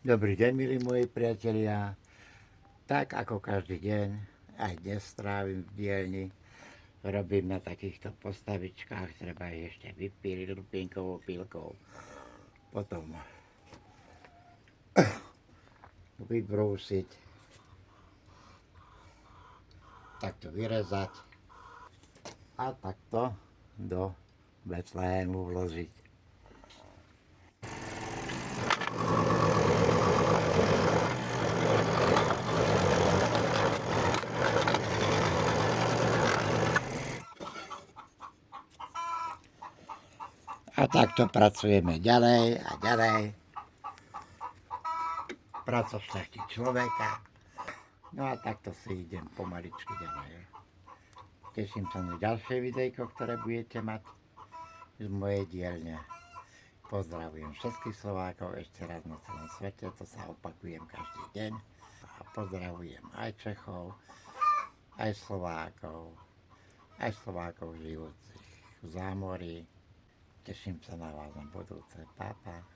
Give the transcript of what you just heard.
Dobrý deň, milí moji priatelia. Tak ako každý deň, aj dnes strávim v dielni. Robím na takýchto postavičkách, treba ich ešte vypíliť lupinkovou pílkou. Potom vybrúsiť, takto vyrezať a takto do Betlému vložiť. A takto pracujeme ďalej a ďalej. Práca šľachty človeka. No a takto si idem pomaličky ďalej. Teším sa na ďalšie videjko, ktoré budete mať z mojej dielne. Pozdravujem všetkých Slovákov ešte raz na celom svete, to sa opakujem každý deň. A pozdravujem aj Čechov, aj Slovákov žijúcich v zámorí. Teším sa na vás na budúce. Pa, pa.